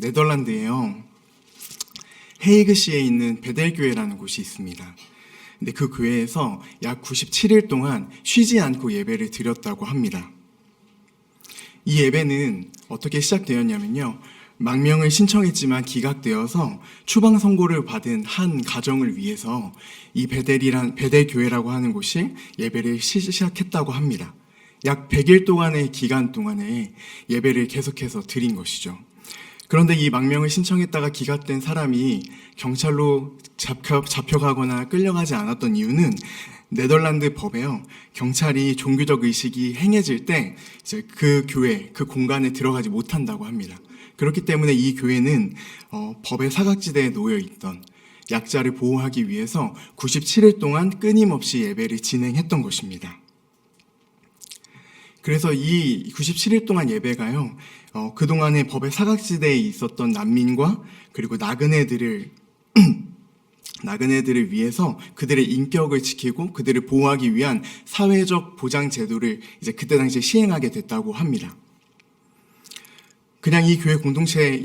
네덜란드에요. 헤이그시에 있는 베델교회라는 곳이 있습니다. 근데 그 교회에서 약 97일 동안 쉬지 않고 예배를 드렸다고 합니다. 이 예배는 어떻게 시작되었냐면요. 망명을 신청했지만 기각되어서 추방 선고를 받은 한 가정을 위해서 이 베델교회라고 하는 곳이 예배를 시작했다고 합니다. 약 100일 동안의 기간 동안에 예배를 계속해서 드린 것이죠. 그런데 이 망명을 신청했다가 기각된 사람이 경찰로 잡혀가거나 끌려가지 않았던 이유는 네덜란드 법에요. 경찰이 종교적 의식이 행해질 때 이제 그 교회, 그 공간에 들어가지 못한다고 합니다. 그렇기 때문에 이 교회는 법의 사각지대에 놓여 있던 약자를 보호하기 위해서 97일 동안 끊임없이 예배를 진행했던 것입니다. 그래서 이 97일 동안 예배가요, 그동안의 법의 사각지대에 있었던 난민과 그리고 나그네들을 위해서 그들의 인격을 지키고 그들을 보호하기 위한 사회적 보장 제도를 이제 그때 당시에 시행하게 됐다고 합니다. 그냥 이 교회 공동체에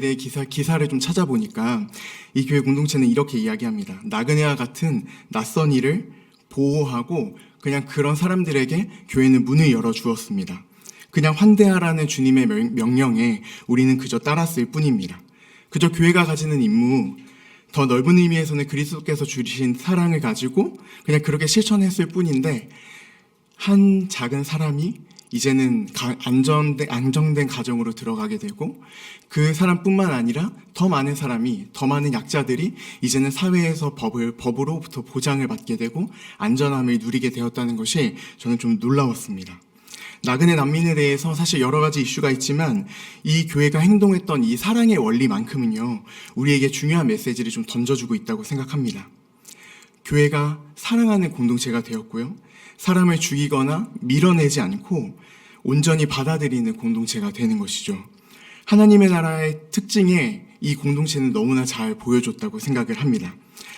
대해 기사를 좀 찾아보니까 이 교회 공동체는 이렇게 이야기합니다. 나그네와 같은 낯선 이를 보호하고 그냥 그런 사람들에게 교회는 문을 열어주었습니다. 그냥 환대하라는 주님의 명령에 우리는 그저 따랐을 뿐입니다. 그저 교회가 가지는 임무, 더 넓은 의미에서는 그리스도께서 주신 사랑을 가지고 그냥 그렇게 실천했을 뿐인데 한 작은 사람이 이제는 안정된 가정으로 들어가게 되고 그 사람뿐만 아니라 더 많은 사람이, 더 많은 약자들이 이제는 사회에서 법으로부터 보장을 받게 되고 안전함을 누리게 되었다는 것이 저는 좀 놀라웠습니다. 나그네 난민에 대해서 사실 여러 가지 이슈가 있지만 이 교회가 행동했던 이 사랑의 원리만큼은요, 우리에게 중요한 메시지를 좀 던져주고 있다고 생각합니다. 교회가 사랑하는 공동체가 되었고요. 사람을 죽이거나 밀어내지 않고 온전히 받아들이는 공동체가 되는 것이죠. 하나님의 나라의 특징에 이 공동체는 너무나 잘 보여줬다고 생각을 합니다.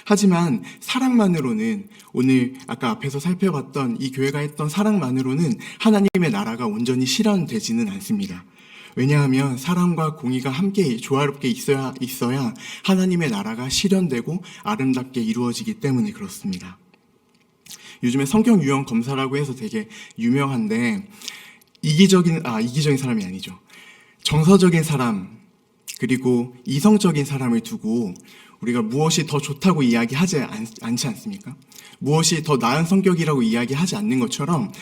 하지만 사랑만으로는 오늘 아까 앞에서 살펴봤던 이 교회가 했던 사랑만으로는 하나님의 나라가 온전히 실현되지는 않습니다. 왜냐하면 사랑과 공의가 함께 조화롭게 있어야 하나님의 나라가 실현되고 아름답게 이루어지기 때문에 그렇습니다. 요즘에 성경 유형 검사라고 해서 되게 유명한데 이기적인 사람이 아니죠. 정서적인 사람 그리고 이성적인 사람을 두고 우리가 무엇이 더 좋다고 이야기하지 않지 않습니까? 무엇이 더 나은 성격이라고 이야기하지 않는 것처럼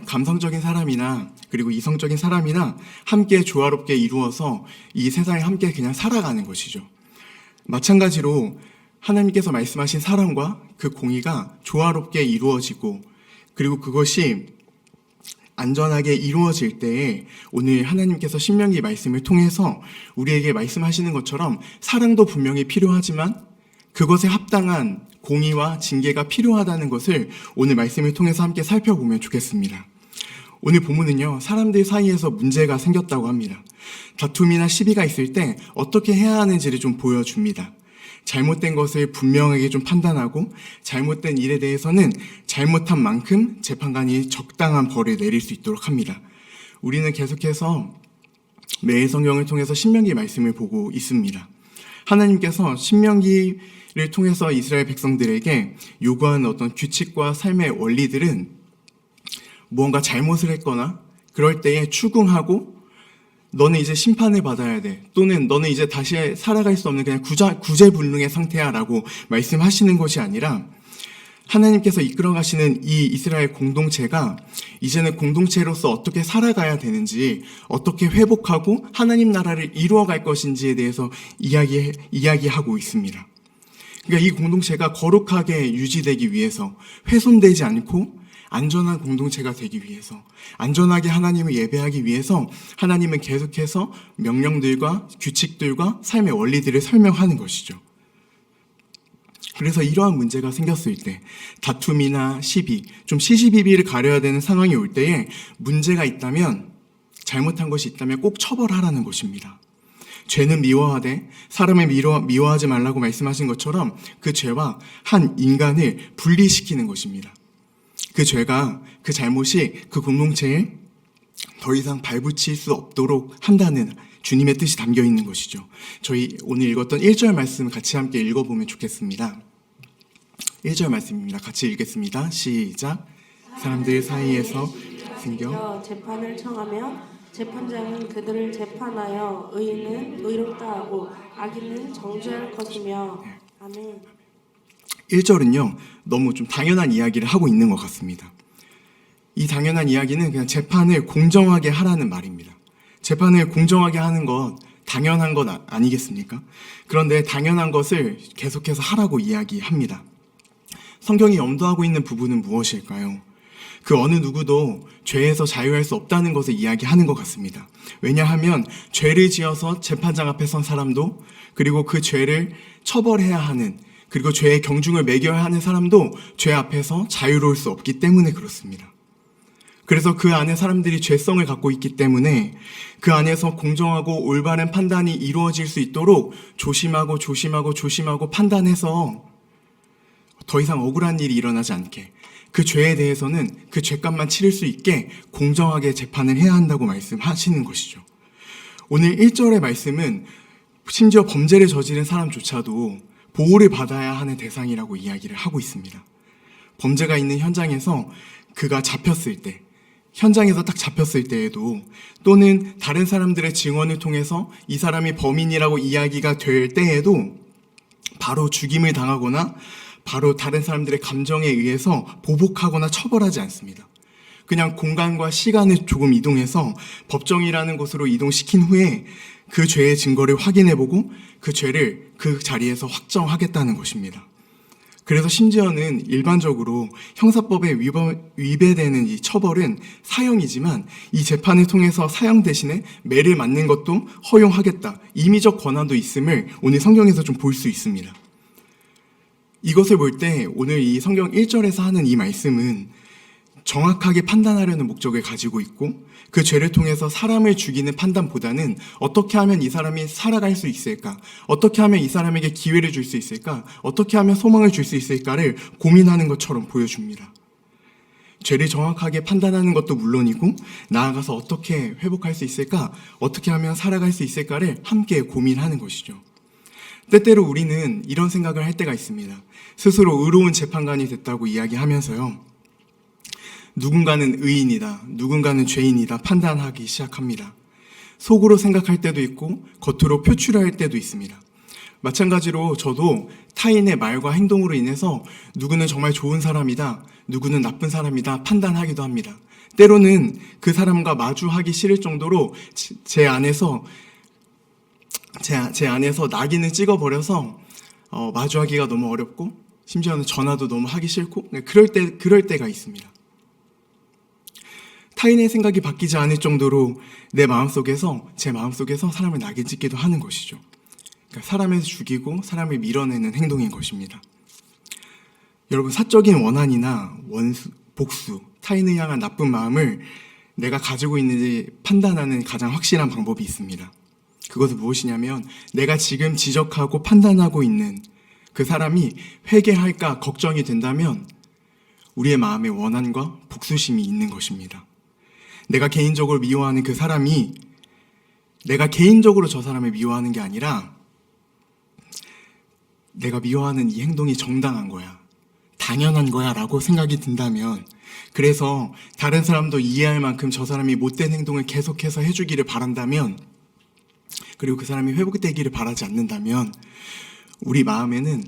감성적인 사람이나 그리고 이성적인 사람이나 함께 조화롭게 이루어서 이 세상에 함께 그냥 살아가는 것이죠. 마찬가지로 하나님께서 말씀하신 사랑과 그 공의가 조화롭게 이루어지고 그리고 그것이 안전하게 이루어질 때에 오늘 하나님께서 신명기 말씀을 통해서 우리에게 말씀하시는 것처럼 사랑도 분명히 필요하지만 그것에 합당한 공의와 징계가 필요하다는 것을 오늘 말씀을 통해서 함께 살펴보면 좋겠습니다. 오늘 본문은요, 사람들 사이에서 문제가 생겼다고 합니다. 다툼이나 시비가 있을 때 어떻게 해야 하는지를 좀 보여줍니다. 잘못된 것을 분명하게 좀 판단하고 잘못된 일에 대해서는 잘못한 만큼 재판관이 적당한 벌을 내릴 수 있도록 합니다. 우리는 계속해서 매일 성경을 통해서 신명기 말씀을 보고 있습니다. 하나님께서 신명기를 통해서 이스라엘 백성들에게 요구하는 어떤 규칙과 삶의 원리들은 무언가 잘못을 했거나 그럴 때에 추궁하고 너는 이제 심판을 받아야 돼. 또는 너는 이제 다시 살아갈 수 없는 그냥 구제불능의 상태야 라고 말씀하시는 것이 아니라 하나님께서 이끌어 가시는 이 이스라엘 공동체가 이제는 공동체로서 어떻게 살아가야 되는지, 어떻게 회복하고 하나님 나라를 이루어갈 것인지에 대해서 이야기하고 있습니다. 그러니까 이 공동체가 거룩하게 유지되기 위해서 훼손되지 않고 안전한 공동체가 되기 위해서, 안전하게 하나님을 예배하기 위해서 하나님은 계속해서 명령들과 규칙들과 삶의 원리들을 설명하는 것이죠. 그래서 이러한 문제가 생겼을 때 다툼이나 시비, 좀 시시비비를 가려야 되는 상황이 올 때에 문제가 있다면, 잘못한 것이 있다면 꼭 처벌하라는 것입니다. 죄는 미워하되 사람을 미워하지 말라고 말씀하신 것처럼 그 죄와 한 인간을 분리시키는 것입니다. 그 죄가, 그 잘못이 그 공동체에 더 이상 발붙일 수 없도록 한다는 주님의 뜻이 담겨 있는 것이죠. 저희 오늘 읽었던 1절 말씀 같이 함께 읽어보면 좋겠습니다. 1절 말씀입니다. 같이 읽겠습니다. 시작. 사람들 사이에서 생겨 재판을 청하며 재판장은 그들을 재판하여 의인은 의롭다 하고 악인은 정죄할 것이며. 아멘. 1절은요, 너무 좀 당연한 이야기를 하고 있는 것 같습니다. 이 당연한 이야기는 그냥 재판을 공정하게 하라는 말입니다. 재판을 공정하게 하는 것 당연한 것 아니겠습니까? 그런데 당연한 것을 계속해서 하라고 이야기합니다. 성경이 염두하고 있는 부분은 무엇일까요? 그 어느 누구도 죄에서 자유할 수 없다는 것을 이야기하는 것 같습니다. 왜냐하면 죄를 지어서 재판장 앞에 선 사람도, 그리고 그 죄를 처벌해야 하는, 그리고 죄의 경중을 매겨야 하는 사람도 죄 앞에서 자유로울 수 없기 때문에 그렇습니다. 그래서 그 안에 사람들이 죄성을 갖고 있기 때문에 그 안에서 공정하고 올바른 판단이 이루어질 수 있도록 조심하고 판단해서 더 이상 억울한 일이 일어나지 않게, 그 죄에 대해서는 그 죄값만 치를 수 있게 공정하게 재판을 해야 한다고 말씀하시는 것이죠. 오늘 1절의 말씀은 심지어 범죄를 저지른 사람조차도 보호를 받아야 하는 대상이라고 이야기를 하고 있습니다. 범죄가 있는 현장에서 그가 잡혔을 때, 현장에서 딱 잡혔을 때에도, 또는 다른 사람들의 증언을 통해서 이 사람이 범인이라고 이야기가 될 때에도 바로 죽임을 당하거나 바로 다른 사람들의 감정에 의해서 보복하거나 처벌하지 않습니다. 그냥 공간과 시간을 조금 이동해서 법정이라는 곳으로 이동시킨 후에 그 죄의 증거를 확인해보고 그 죄를 그 자리에서 확정하겠다는 것입니다. 그래서 심지어는 일반적으로 형사법에 위배되는 이 처벌은 사형이지만 이 재판을 통해서 사형 대신에 매를 맞는 것도 허용하겠다, 임의적 권한도 있음을 오늘 성경에서 좀 볼 수 있습니다. 이것을 볼 때 오늘 이 성경 1절에서 하는 이 말씀은 정확하게 판단하려는 목적을 가지고 있고, 그 죄를 통해서 사람을 죽이는 판단보다는 어떻게 하면 이 사람이 살아갈 수 있을까, 어떻게 하면 이 사람에게 기회를 줄 수 있을까, 어떻게 하면 소망을 줄 수 있을까를 고민하는 것처럼 보여줍니다. 죄를 정확하게 판단하는 것도 물론이고, 나아가서 어떻게 회복할 수 있을까, 어떻게 하면 살아갈 수 있을까를 함께 고민하는 것이죠. 때때로 우리는 이런 생각을 할 때가 있습니다. 스스로 의로운 재판관이 됐다고 이야기하면서요, 누군가는 의인이다, 누군가는 죄인이다 판단하기 시작합니다. 속으로 생각할 때도 있고 겉으로 표출할 때도 있습니다. 마찬가지로 저도 타인의 말과 행동으로 인해서 누구는 정말 좋은 사람이다, 누구는 나쁜 사람이다 판단하기도 합니다. 때로는 그 사람과 마주하기 싫을 정도로 제 안에서 낙인을 찍어버려서 마주하기가 너무 어렵고, 심지어는 전화도 너무 하기 싫고, 그럴 때가 있습니다. 타인의 생각이 바뀌지 않을 정도로 제 마음속에서 사람을 낙인 찍기도 하는 것이죠. 그러니까 사람을 죽이고 사람을 밀어내는 행동인 것입니다. 여러분, 사적인 원한이나 복수, 타인을 향한 나쁜 마음을 내가 가지고 있는지 판단하는 가장 확실한 방법이 있습니다. 그것은 무엇이냐면, 내가 지금 지적하고 판단하고 있는 그 사람이 회개할까 걱정이 된다면 우리의 마음에 원한과 복수심이 있는 것입니다. 내가 개인적으로 미워하는 그 사람이 내가 개인적으로 저 사람을 미워하는 게 아니라 내가 미워하는 이 행동이 정당한 거야, 당연한 거야 라고 생각이 든다면, 그래서 다른 사람도 이해할 만큼 저 사람이 못된 행동을 계속해서 해주기를 바란다면, 그리고 그 사람이 회복되기를 바라지 않는다면 우리 마음에는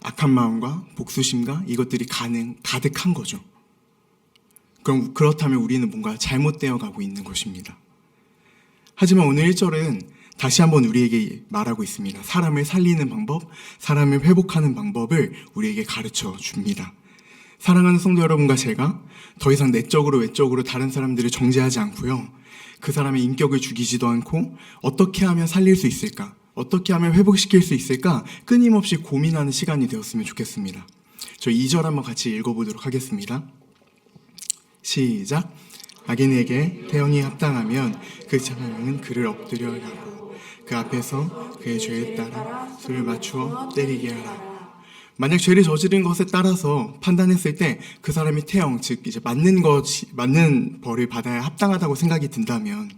악한 마음과 복수심과 이것들이 가득한 거죠. 그렇다면 우리는 뭔가 잘못되어 가고 있는 것입니다. 하지만 오늘 1절은 다시 한번 우리에게 말하고 있습니다. 사람을 살리는 방법, 사람을 회복하는 방법을 우리에게 가르쳐 줍니다. 사랑하는 성도 여러분과 제가 더 이상 내적으로 외적으로 다른 사람들을 정죄하지 않고요, 그 사람의 인격을 죽이지도 않고 어떻게 하면 살릴 수 있을까, 어떻게 하면 회복시킬 수 있을까 끊임없이 고민하는 시간이 되었으면 좋겠습니다. 저 2절 한번 같이 읽어보도록 하겠습니다. 시작. 악인에게 태형이 합당하면 그 사람은 그를 엎드려 하고 그 앞에서 그의 죄에 따라 수를 맞추어 때리게 하라. 만약 죄를 저지른 것에 따라서 판단했을 때 그 사람이 태형, 즉 이제 맞는 벌을 받아야 합당하다고 생각이 든다면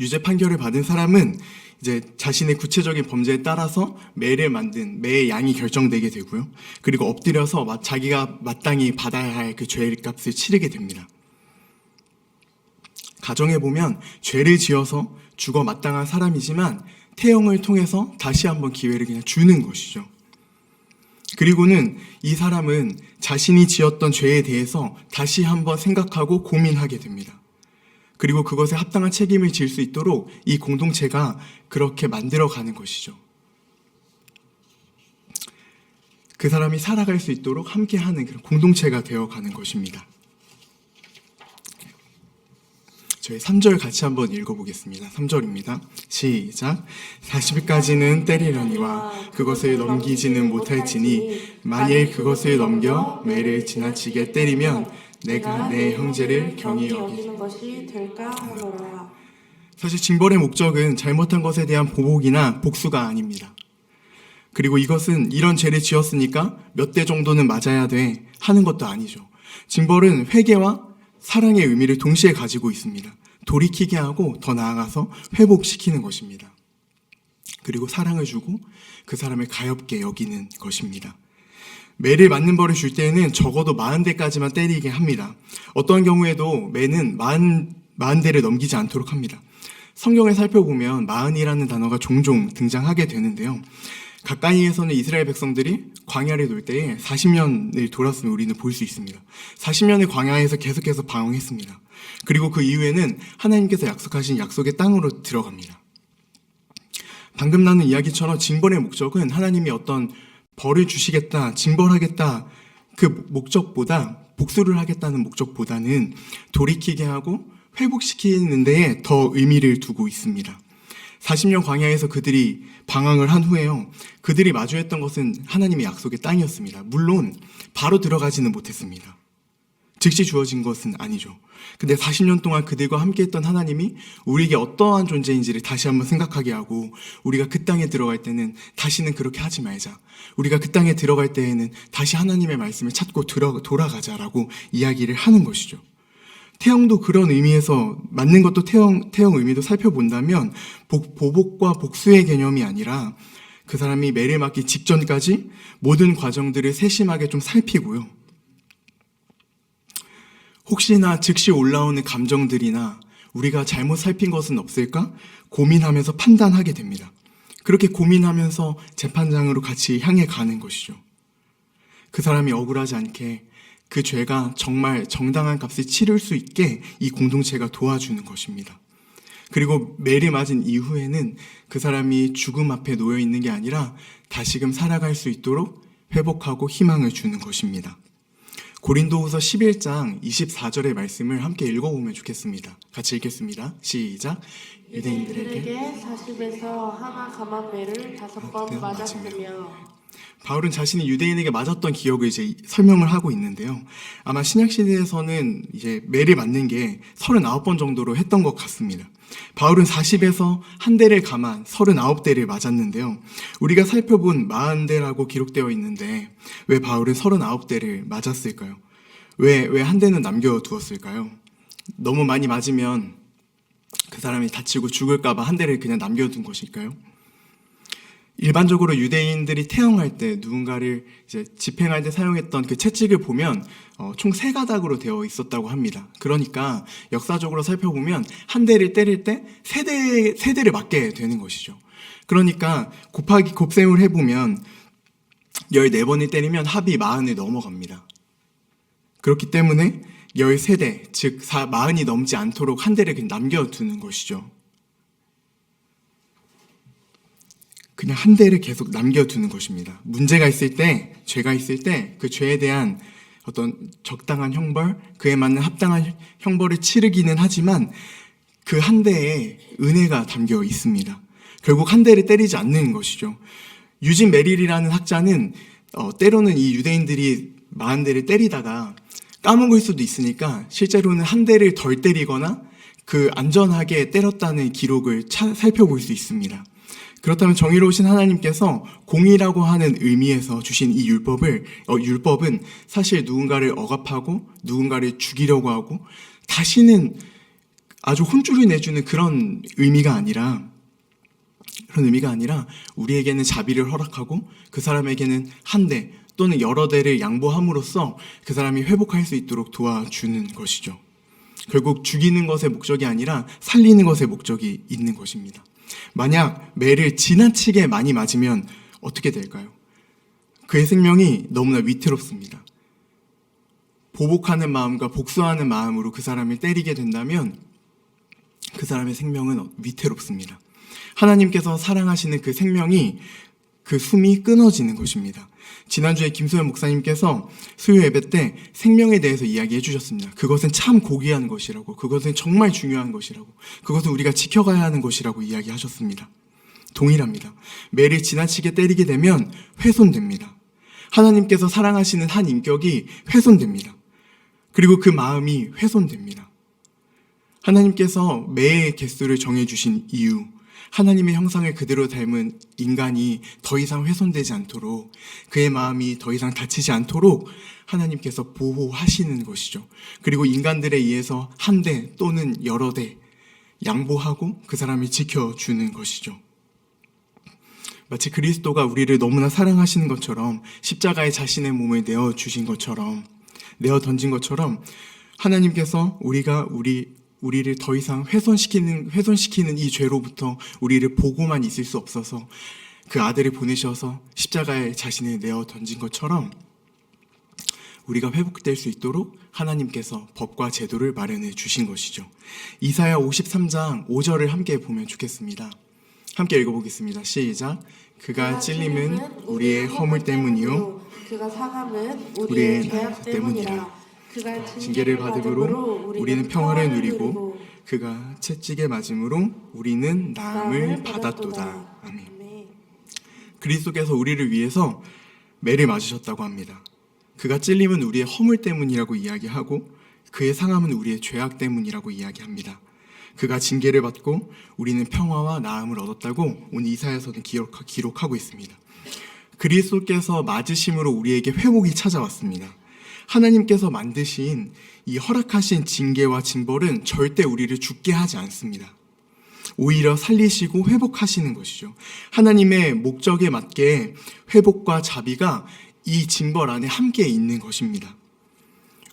유죄 판결을 받은 사람은 이제 자신의 구체적인 범죄에 따라서 매를 만든 매의 양이 결정되게 되고요. 그리고 엎드려서 자기가 마땅히 받아야 할 그 죄의 값을 치르게 됩니다. 가정해보면 죄를 지어서 죽어 마땅한 사람이지만 태형을 통해서 다시 한번 기회를 그냥 주는 것이죠. 그리고는 이 사람은 자신이 지었던 죄에 대해서 다시 한번 생각하고 고민하게 됩니다. 그리고 그것에 합당한 책임을 질 수 있도록 이 공동체가 그렇게 만들어가는 것이죠. 그 사람이 살아갈 수 있도록 함께하는 그런 공동체가 되어가는 것입니다. 저희 3절 같이 한번 읽어보겠습니다. 3절입니다. 시작. 40일까지는 때리려니와 그것을 넘기지는 못할지니 만일 그것을 넘겨 매를 지나치게 때리면 내가 내 형제를 경히 여기는 것이 될까 하노라. 사실 징벌의 목적은 잘못한 것에 대한 보복이나 복수가 아닙니다. 그리고 이것은 이런 죄를 지었으니까 몇 대 정도는 맞아야 돼 하는 것도 아니죠. 징벌은 회개와 사랑의 의미를 동시에 가지고 있습니다. 돌이키게 하고 더 나아가서 회복시키는 것입니다. 그리고 사랑을 주고 그 사람을 가엾게 여기는 것입니다. 매를 맞는 벌을 줄 때에는 적어도 40대까지만 때리게 합니다. 어떠한 경우에도 매는 40대를 넘기지 않도록 합니다. 성경을 살펴보면 40이라는 단어가 종종 등장하게 되는데요. 가까이에서는 이스라엘 백성들이 광야를 돌 때에 40년을 돌았음을 우리는 볼 수 있습니다. 40년의 광야에서 계속해서 방황했습니다. 그리고 그 이후에는 하나님께서 약속하신 약속의 땅으로 들어갑니다. 방금 나눈 이야기처럼 징벌의 목적은 하나님이 어떤 벌을 주시겠다, 징벌하겠다 그 목적보다 복수를 하겠다는 목적보다는 돌이키게 하고 회복시키는 데에 더 의미를 두고 있습니다. 40년 광야에서 그들이 방황을 한 후에요. 그들이 마주했던 것은 하나님의 약속의 땅이었습니다. 물론 바로 들어가지는 못했습니다. 즉시 주어진 것은 아니죠. 근데 40년 동안 그들과 함께했던 하나님이 우리에게 어떠한 존재인지를 다시 한번 생각하게 하고 우리가 그 땅에 들어갈 때는 다시는 그렇게 하지 말자. 우리가 그 땅에 들어갈 때에는 다시 하나님의 말씀을 찾고 돌아가자라고 이야기를 하는 것이죠. 태형도 그런 의미에서 맞는 것도 태형 의미도 살펴본다면 보복과 복수의 개념이 아니라 그 사람이 매를 맞기 직전까지 모든 과정들을 세심하게 좀 살피고요. 혹시나 즉시 올라오는 감정들이나 우리가 잘못 살핀 것은 없을까 고민하면서 판단하게 됩니다. 그렇게 고민하면서 재판장으로 같이 향해 가는 것이죠. 그 사람이 억울하지 않게 그 죄가 정말 정당한 값을 치를 수 있게 이 공동체가 도와주는 것입니다. 그리고 매를 맞은 이후에는 그 사람이 죽음 앞에 놓여 있는 게 아니라 다시금 살아갈 수 있도록 회복하고 희망을 주는 것입니다. 고린도후서 11장 24절의 말씀을 함께 읽어보면 좋겠습니다. 같이 읽겠습니다. 시작. 유대인들에게 40에서 하나 감한 매를 5번 맞았으며. 바울은 자신이 유대인에게 맞았던 기억을 이제 설명을 하고 있는데요. 아마 신약시대에서는 이제 매를 맞는 게 39번 정도로 했던 것 같습니다. 바울은 40에서 한 대를 감한 39대를 맞았는데요. 우리가 살펴본 40대라고 기록되어 있는데 왜 바울은 39대를 맞았을까요? 왜 한 대는 남겨두었을까요? 너무 많이 맞으면 그 사람이 다치고 죽을까봐 한 대를 그냥 남겨둔 것일까요? 일반적으로 유대인들이 태형할 때 누군가를 이제 집행할 때 사용했던 그 채찍을 보면 총 3가닥으로 되어 있었다고 합니다. 그러니까 역사적으로 살펴보면 한 대를 때릴 때 세 대를 맞게 되는 것이죠. 그러니까 곱셈을 해보면 14번을 때리면 합이 40을 넘어갑니다. 그렇기 때문에 13대, 즉 40이 넘지 않도록 한 대를 그냥 남겨두는 것이죠. 그냥 한 대를 계속 남겨두는 것입니다. 문제가 있을 때, 죄가 있을 때 그 죄에 대한 어떤 적당한 형벌, 그에 맞는 합당한 형벌을 치르기는 하지만 그 한 대에 은혜가 담겨 있습니다. 결국 한 대를 때리지 않는 것이죠. 유진 메릴이라는 학자는 때로는 이 유대인들이 40대를 때리다가 까먹을 수도 있으니까 실제로는 한 대를 덜 때리거나 그 안전하게 때렸다는 기록을 살펴볼 수 있습니다. 그렇다면 정의로우신 하나님께서 공의라고 하는 의미에서 주신 이 율법은 사실 누군가를 억압하고 누군가를 죽이려고 하고 다시는 아주 혼쭐을 내주는 그런 의미가 아니라 우리에게는 자비를 허락하고 그 사람에게는 한 대 또는 여러 대를 양보함으로써 그 사람이 회복할 수 있도록 도와주는 것이죠. 결국 죽이는 것의 목적이 아니라 살리는 것의 목적이 있는 것입니다. 만약 매를 지나치게 많이 맞으면 어떻게 될까요? 그의 생명이 너무나 위태롭습니다. 보복하는 마음과 복수하는 마음으로 그 사람을 때리게 된다면 그 사람의 생명은 위태롭습니다. 하나님께서 사랑하시는 그 생명이 그 숨이 끊어지는 것입니다. 지난주에 김소연 목사님께서 수요 예배 때 생명에 대해서 이야기해 주셨습니다. 그것은 참 고귀한 것이라고, 그것은 정말 중요한 것이라고, 그것은 우리가 지켜가야 하는 것이라고 이야기하셨습니다. 동일합니다. 매를 지나치게 때리게 되면 훼손됩니다. 하나님께서 사랑하시는 한 인격이 훼손됩니다. 그리고 그 마음이 훼손됩니다. 하나님께서 매의 개수를 정해주신 이유, 하나님의 형상을 그대로 닮은 인간이 더 이상 훼손되지 않도록, 그의 마음이 더 이상 다치지 않도록 하나님께서 보호하시는 것이죠. 그리고 인간들에 의해서 한 대 또는 여러 대 양보하고 그 사람을 지켜주는 것이죠. 마치 그리스도가 우리를 너무나 사랑하시는 것처럼, 십자가에 자신의 몸을 내어 던진 것처럼 하나님께서 우리를 더 이상 훼손시키는 이 죄로부터 우리를 보고만 있을 수 없어서 그 아들을 보내셔서 십자가에 자신을 내어 던진 것처럼 우리가 회복될 수 있도록 하나님께서 법과 제도를 마련해 주신 것이죠. 이사야 53장 5절을 함께 보면 좋겠습니다. 함께 읽어보겠습니다. 시작. 그가 찔림은 우리의 허물 때문이요 그가 상함은 우리의 죄악 때문이라. 그가 징계를 받음으로 우리는 평화를 누리고 그가 채찍에 맞음으로 우리는 나음을 받았도다. 아멘. 그리스도께서 우리를 위해서 매를 맞으셨다고 합니다. 그가 찔림은 우리의 허물 때문이라고 이야기하고 그의 상함은 우리의 죄악 때문이라고 이야기합니다. 그가 징계를 받고 우리는 평화와 나음을 얻었다고 오늘 이사야서는 기록하고 있습니다. 그리스도께서 맞으심으로 우리에게 회복이 찾아왔습니다. 하나님께서 만드신 이 허락하신 징계와 징벌은 절대 우리를 죽게 하지 않습니다. 오히려 살리시고 회복하시는 것이죠. 하나님의 목적에 맞게 회복과 자비가 이 징벌 안에 함께 있는 것입니다.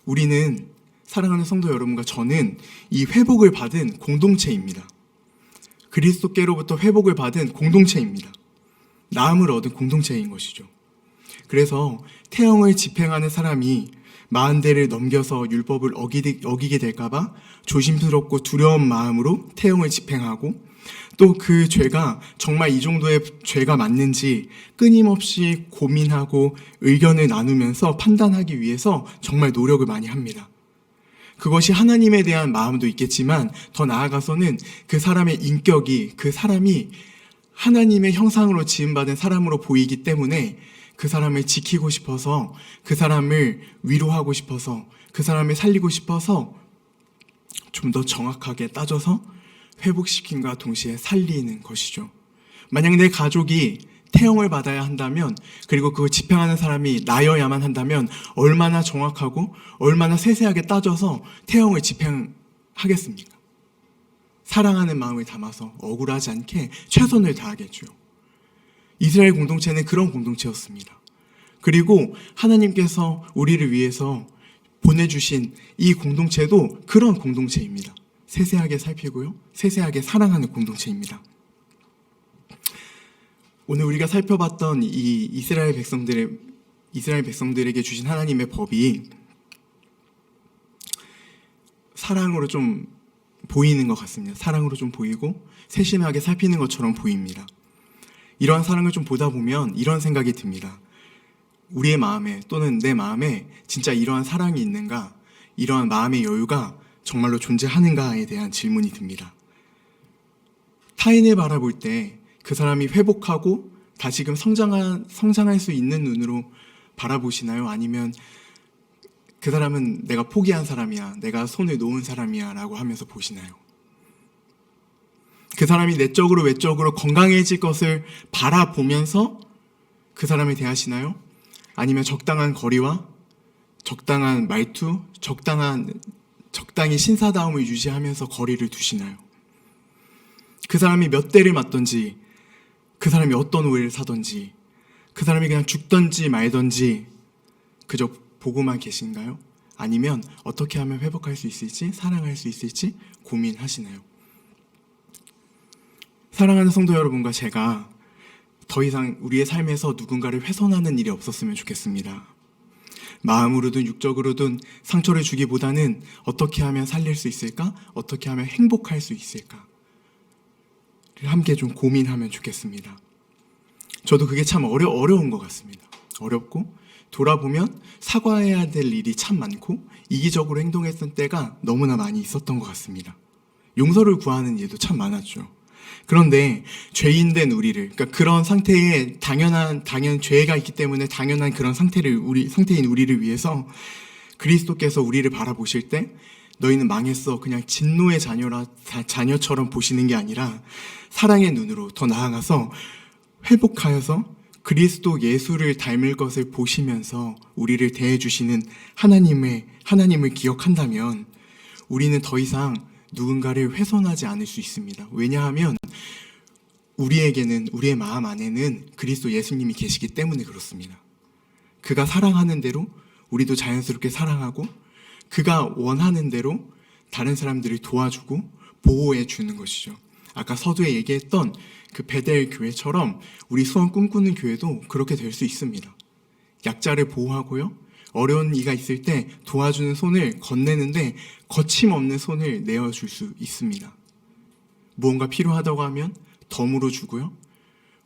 우리는, 사랑하는 성도 여러분과 저는 이 회복을 받은 공동체입니다. 그리스도께로부터 회복을 받은 공동체입니다. 나음을 얻은 공동체인 것이죠. 그래서 태형을 집행하는 사람이 40대를 넘겨서 율법을 어기게 될까봐 조심스럽고 두려운 마음으로 태형을 집행하고, 또 그 죄가 정말 이 정도의 죄가 맞는지 끊임없이 고민하고 의견을 나누면서 판단하기 위해서 정말 노력을 많이 합니다. 그것이 하나님에 대한 마음도 있겠지만 더 나아가서는 그 사람의 인격이, 그 사람이 하나님의 형상으로 지음받은 사람으로 보이기 때문에 그 사람을 지키고 싶어서, 그 사람을 위로하고 싶어서, 그 사람을 살리고 싶어서 좀 더 정확하게 따져서 회복시킴과 동시에 살리는 것이죠. 만약 내 가족이 태형을 받아야 한다면, 그리고 그걸 집행하는 사람이 나여야만 한다면 얼마나 정확하고 얼마나 세세하게 따져서 태형을 집행하겠습니까? 사랑하는 마음을 담아서 억울하지 않게 최선을 다하겠죠. 이스라엘 공동체는 그런 공동체였습니다. 그리고 하나님께서 우리를 위해서 보내주신 이 공동체도 그런 공동체입니다. 세세하게 살피고요, 세세하게 사랑하는 공동체입니다. 오늘 우리가 살펴봤던 이 이스라엘 백성들에게 주신 하나님의 법이 사랑으로 좀 보이는 것 같습니다. 사랑으로 좀 보이고 세심하게 살피는 것처럼 보입니다. 이러한 사랑을 좀 보다 보면 이런 생각이 듭니다. 우리의 마음에, 또는 내 마음에 진짜 이러한 사랑이 있는가, 이러한 마음의 여유가 정말로 존재하는가에 대한 질문이 듭니다. 타인을 바라볼 때 그 사람이 회복하고 다시금 성장할 수 있는 눈으로 바라보시나요? 아니면 그 사람은 내가 포기한 사람이야, 내가 손을 놓은 사람이야 라고 하면서 보시나요? 그 사람이 내적으로 외적으로 건강해질 것을 바라보면서 그 사람을 대하시나요? 아니면 적당한 거리와 적당한 말투, 적당히 신사다움을 유지하면서 거리를 두시나요? 그 사람이 몇 대를 맞던지, 그 사람이 어떤 오해를 사던지, 그 사람이 그냥 죽던지 말던지 그저 보고만 계신가요? 아니면 어떻게 하면 회복할 수 있을지, 사랑할 수 있을지 고민하시나요? 사랑하는 성도 여러분과 제가 더 이상 우리의 삶에서 누군가를 훼손하는 일이 없었으면 좋겠습니다. 마음으로든 육적으로든 상처를 주기보다는 어떻게 하면 살릴 수 있을까? 어떻게 하면 행복할 수 있을까? 함께 좀 고민하면 좋겠습니다. 저도 그게 참 어려운 것 같습니다. 어렵고 돌아보면 사과해야 될 일이 참 많고 이기적으로 행동했던 때가 너무나 많이 있었던 것 같습니다. 용서를 구하는 일도 참 많았죠. 그런데 죄인된 우리를, 그러니까 그런 상태에 당연 죄가 있기 때문에 당연한 그런 상태인 우리를 위해서 그리스도께서 우리를 바라보실 때 너희는 망했어, 그냥 진노의 자녀처럼 보시는 게 아니라 사랑의 눈으로 더 나아가서 회복하여서 그리스도 예수를 닮을 것을 보시면서 우리를 대해주시는 하나님을 기억한다면 우리는 더 이상 누군가를 훼손하지 않을 수 있습니다. 왜냐하면 우리의 마음 안에는 그리스도 예수님이 계시기 때문에 그렇습니다. 그가 사랑하는 대로 우리도 자연스럽게 사랑하고 그가 원하는 대로 다른 사람들을 도와주고 보호해 주는 것이죠. 아까 서두에 얘기했던 그 베델 교회처럼 우리 수원 꿈꾸는 교회도 그렇게 될 수 있습니다. 약자를 보호하고요, 어려운 이가 있을 때 도와주는 손을 건네는데 거침없는 손을 내어줄 수 있습니다. 무언가 필요하다고 하면 덤으로 주고요,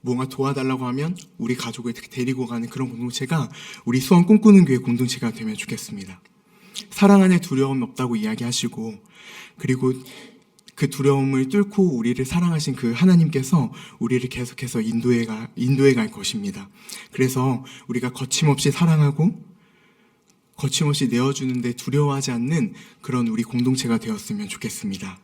무언가 도와달라고 하면 우리 가족을 데리고 가는 그런 공동체가 우리 수원 꿈꾸는 교회 공동체가 되면 좋겠습니다. 사랑 안에 두려움이 없다고 이야기하시고, 그리고 그 두려움을 뚫고 우리를 사랑하신 그 하나님께서 우리를 계속해서 인도해 갈 것입니다. 그래서 우리가 거침없이 사랑하고 거침없이 내어주는데 두려워하지 않는 그런 우리 공동체가 되었으면 좋겠습니다.